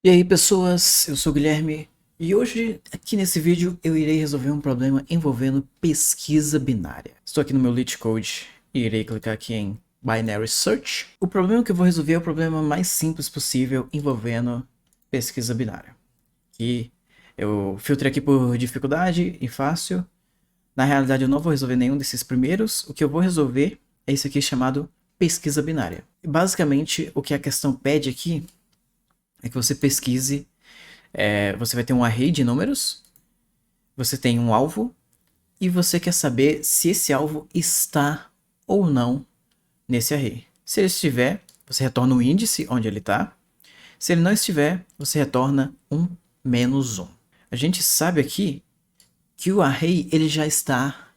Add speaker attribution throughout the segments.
Speaker 1: E aí pessoas, eu sou o Guilherme e hoje aqui nesse vídeo eu irei resolver um problema envolvendo pesquisa binária. Estou aqui no meu LeetCode e irei clicar aqui em Binary Search. O problema que eu vou resolver é o problema mais simples possível envolvendo pesquisa binária. Que eu filtrei aqui por dificuldade e fácil. Na realidade eu não vou resolver nenhum desses primeiros, o que eu vou resolver é esse aqui chamado pesquisa binária. E basicamente o que a questão pede aqui é que você pesquise. Você vai ter um array de números, você tem um alvo, e você quer saber se esse alvo está ou não nesse array. Se ele estiver, você retorna o índice onde ele está. Se ele não estiver, você retorna um menos um. A gente sabe aqui que o array ele já está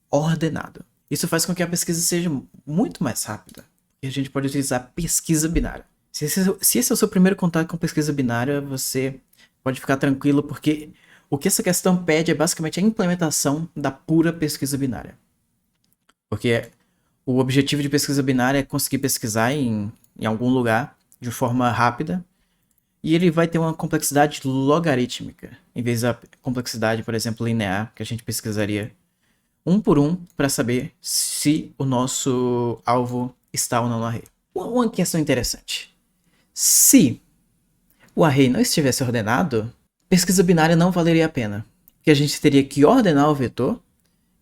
Speaker 1: ordenado. Isso faz com que a pesquisa seja muito mais rápida. E a gente pode utilizar pesquisa binária. Se esse é o seu primeiro contato com pesquisa binária, você pode ficar tranquilo, porque o que essa questão pede é basicamente a implementação da pura pesquisa binária. Porque o objetivo de pesquisa binária é conseguir pesquisar em algum lugar de forma rápida, e ele vai ter uma complexidade logarítmica, em vez da complexidade, por exemplo, linear, que a gente pesquisaria um por um para saber se o nosso alvo está ou não no array. Uma questão interessante. Se o array não estivesse ordenado, pesquisa binária não valeria a pena. Porque a gente teria que ordenar o vetor,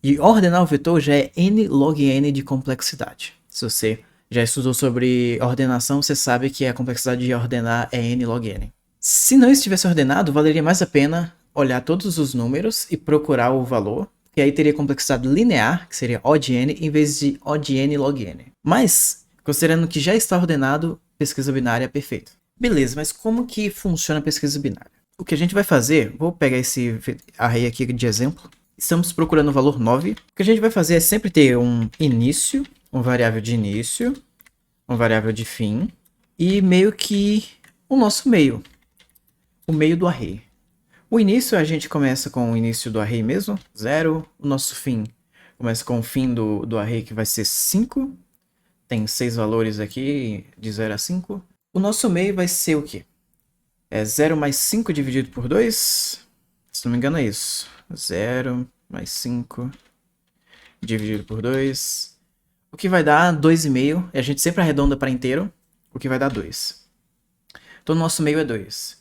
Speaker 1: e ordenar o vetor já é n log n de complexidade. Se você já estudou sobre ordenação, você sabe que a complexidade de ordenar é n log n. Se não estivesse ordenado, valeria mais a pena olhar todos os números e procurar o valor, que aí teria complexidade linear, que seria O de n, em vez de O de n log n. Mas, considerando que já está ordenado, pesquisa binária é perfeito. Beleza, mas como que funciona a pesquisa binária? O que a gente vai fazer, vou pegar esse array aqui de exemplo. Estamos procurando o valor 9. O que a gente vai fazer é sempre ter um início, um variável de início, um variável de fim, e meio que o nosso meio, o meio do array. O início a gente começa com o início do array mesmo, 0. O nosso fim começa com o fim do array, que vai ser 5. Tem 6 valores aqui, de 0 a 5. O nosso meio vai ser o quê? É 0 mais 5 dividido por 2. Se não me engano é isso. 0 mais 5 dividido por 2. O que vai dar 2,5. E a gente sempre arredonda para inteiro. O que vai dar 2. Então o nosso meio é 2.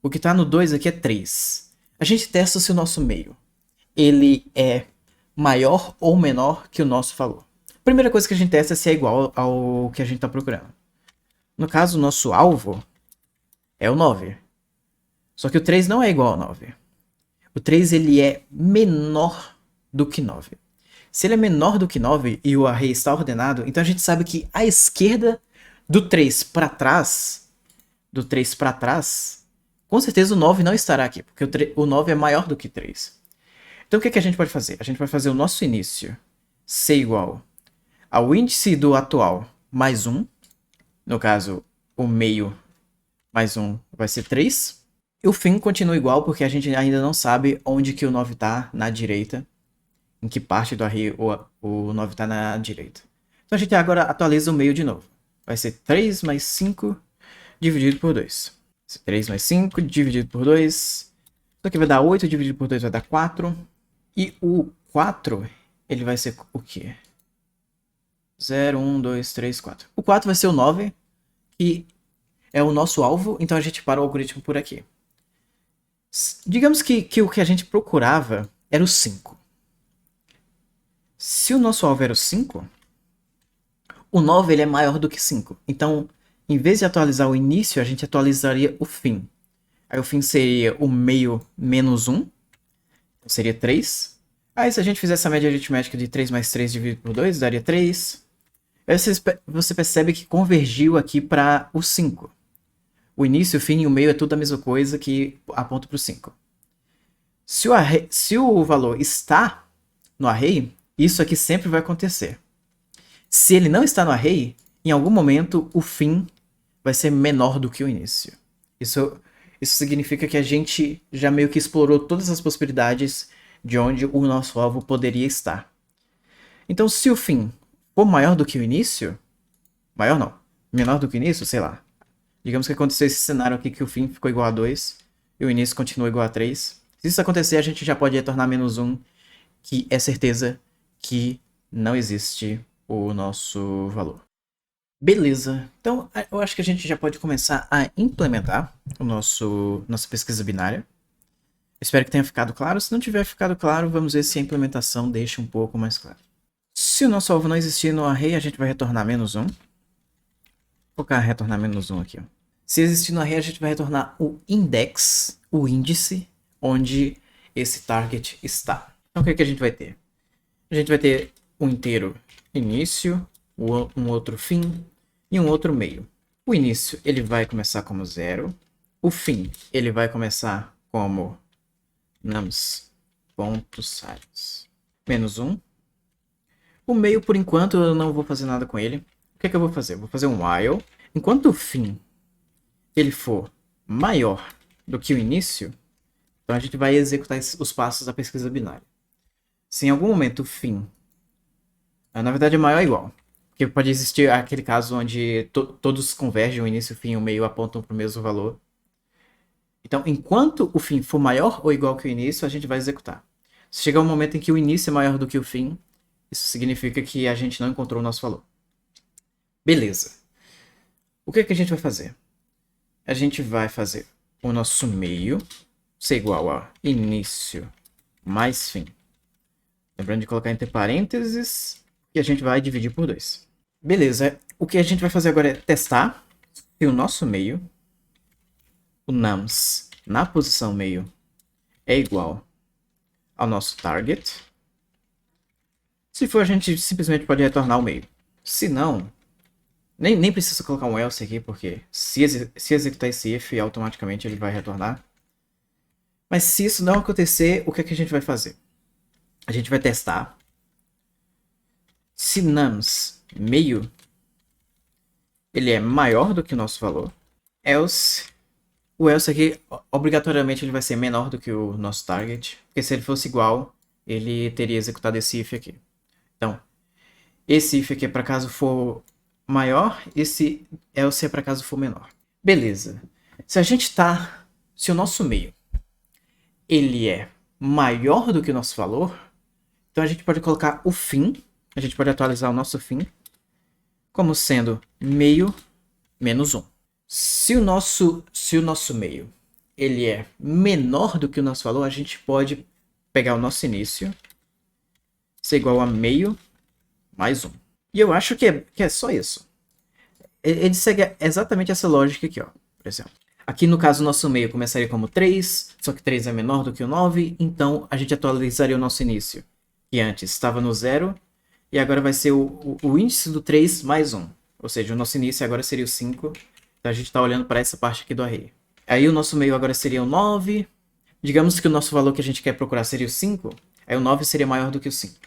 Speaker 1: O que está no 2 aqui é 3. A gente testa se o nosso meio ele é maior ou menor que o nosso valor. A primeira coisa que a gente testa é se é igual ao que a gente está procurando. No caso, o nosso alvo é o 9. Só que o 3 não é igual ao 9. O 3 ele é menor do que 9. Se ele é menor do que 9 e o array está ordenado, então a gente sabe que à esquerda do 3 para trás, com certeza o 9 não estará aqui, porque o 9 é maior do que 3. Então o que a gente pode fazer? A gente vai fazer o nosso início ser igual ao índice do atual mais 1. No caso, o meio mais 1 vai ser 3. E o fim continua igual, porque a gente ainda não sabe onde que o 9 está na direita. Em que parte do array o 9 está na direita. Então a gente agora atualiza o meio de novo. Vai ser 3 mais 5 dividido por 2. 3 mais 5 dividido por 2. Isso aqui vai dar 8, dividido por 2 vai dar 4. E o 4, ele vai ser o quê? 0, 1, 2, 3, 4. O 4 vai ser o 9, que é o nosso alvo, então a gente para o algoritmo por aqui. Digamos que o que a gente procurava era o 5. Se o nosso alvo era o 5, o 9 ele é maior do que 5. Então, em vez de atualizar o início, a gente atualizaria o fim. Aí o fim seria o meio menos 1, então seria 3. Aí se a gente fizesse a média aritmética de 3 mais 3 dividido por 2, daria 3. Aí você percebe que convergiu aqui para o 5. O início, o fim e o meio é tudo a mesma coisa, que aponta para o 5. Se o valor está no array, isso aqui sempre vai acontecer. Se ele não está no array, em algum momento o fim vai ser menor do que o início. Isso significa que a gente já meio que explorou todas as possibilidades de onde o nosso alvo poderia estar. Então, se o fim for maior do que o início, maior não, menor do que o início, sei lá, Digamos que aconteceu esse cenário aqui que o fim ficou igual a 2 e o início continua igual a 3. Se isso acontecer, a gente já pode retornar -1, que é certeza que não existe o nosso valor. Beleza, então eu acho que a gente já pode começar a implementar nossa pesquisa binária. Espero que tenha ficado claro. Se não tiver ficado claro, vamos ver se a implementação deixa um pouco mais claro. Se o nosso alvo não existir no array, a gente vai retornar -1. Vou colocar retornar -1 aqui. Ó. Se existir no array, a gente vai retornar o index, o índice, onde esse target está. Então o que, que a gente vai ter? A gente vai ter um inteiro início, um outro fim e um outro meio. O início ele vai começar como 0. O fim ele vai começar como nums.size -1. O meio, por enquanto, eu não vou fazer nada com ele. O que, que eu vou fazer? Eu vou fazer um while. Enquanto o fim ele for maior do que o início, então a gente vai executar os passos da pesquisa binária. Se em algum momento o fim, na verdade é maior ou igual, porque pode existir aquele caso onde todos convergem, o início, o fim e o meio apontam para o mesmo valor. Então, enquanto o fim for maior ou igual que o início, a gente vai executar. Se chegar um momento em que o início é maior do que o fim, isso significa que a gente não encontrou o nosso valor. Beleza. O que, que a gente vai fazer? A gente vai fazer o nosso meio ser igual a início mais fim. Lembrando de colocar entre parênteses e a gente vai dividir por 2. Beleza. O que a gente vai fazer agora é testar se o nosso meio, o nums na posição meio, é igual ao nosso target. Se for, a gente simplesmente pode retornar o meio. Se não, nem precisa colocar um else aqui, porque se executar esse if, automaticamente ele vai retornar. Mas se isso não acontecer, o que, é que a gente vai fazer? A gente vai testar se nums meio ele é maior do que o nosso valor. Else, o else aqui, obrigatoriamente, ele vai ser menor do que o nosso target, porque se ele fosse igual, ele teria executado esse if aqui. Então, esse if aqui é para caso for maior, esse else é para caso for menor. Beleza. Se o nosso meio ele é maior do que o nosso valor, então a gente pode colocar o fim, a gente pode atualizar o nosso fim como sendo meio -1. Se o nosso meio ele é menor do que o nosso valor, a gente pode pegar o nosso início, ser igual a meio mais 1. E eu acho que é só isso. Ele segue exatamente essa lógica aqui, ó, por exemplo. Aqui no caso o nosso meio começaria como 3, só que 3 é menor do que o 9, então a gente atualizaria o nosso início, que antes estava no 0, e agora vai ser o índice do 3 mais 1. Ou seja, o nosso início agora seria o 5, então a gente está olhando para essa parte aqui do array. Aí o nosso meio agora seria o 9, digamos que o nosso valor que a gente quer procurar seria o 5, aí o 9 seria maior do que o 5.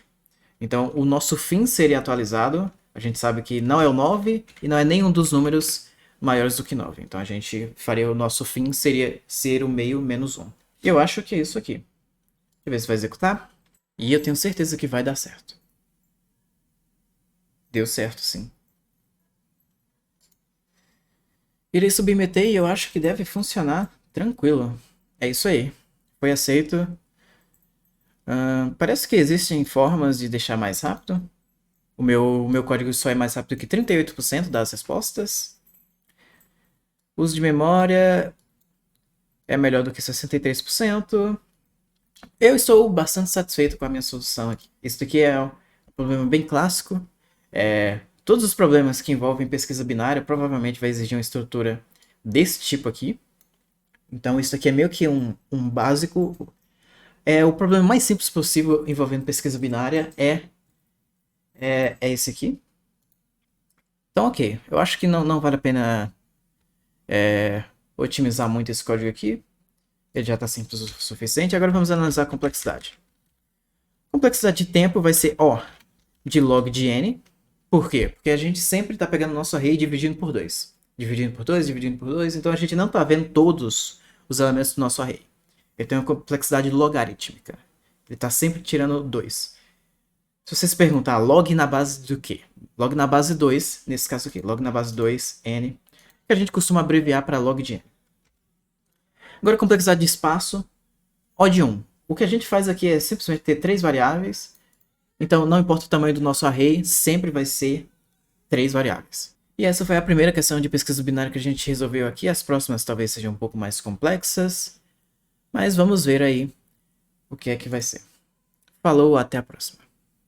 Speaker 1: Então o nosso fim seria atualizado, a gente sabe que não é o 9 e não é nenhum dos números maiores do que 9. Então a gente faria o nosso fim seria ser o meio -1. E eu acho que é isso aqui. Deixa eu ver se vai executar. E eu tenho certeza que vai dar certo. Deu certo, sim. Irei submeter e eu acho que deve funcionar tranquilo. É isso aí. Foi aceito. Parece que existem formas de deixar mais rápido. O meu código só é mais rápido que 38% das respostas. Uso de memória é melhor do que 63%. Eu estou bastante satisfeito com a minha solução aqui. Isso aqui é um problema bem clássico. Todos os problemas que envolvem pesquisa binária provavelmente vai exigir uma estrutura desse tipo aqui. Então isso aqui é meio que um básico. O problema mais simples possível envolvendo pesquisa binária é esse aqui. Então ok, eu acho que não vale a pena otimizar muito esse código aqui. Ele já está simples o suficiente. Agora vamos analisar a complexidade. Complexidade de tempo vai ser O de log de n. Por quê? Porque a gente sempre está pegando o nosso array e dividindo por 2. Dividindo por 2, dividindo por 2. Então a gente não está vendo todos os elementos do nosso array. Ele tem uma complexidade logarítmica. Ele está sempre tirando 2. Se você se perguntar, log na base do quê? Log na base 2, nesse caso aqui. Log na base 2, n. que a gente costuma abreviar para log de n. Agora, complexidade de espaço, O de 1. O que a gente faz aqui é simplesmente ter 3 variáveis. Então, não importa o tamanho do nosso array, sempre vai ser 3 variáveis. E essa foi a primeira questão de pesquisa binária que a gente resolveu aqui. As próximas talvez sejam um pouco mais complexas. Mas vamos ver aí o que é que vai ser. Falou, até a próxima.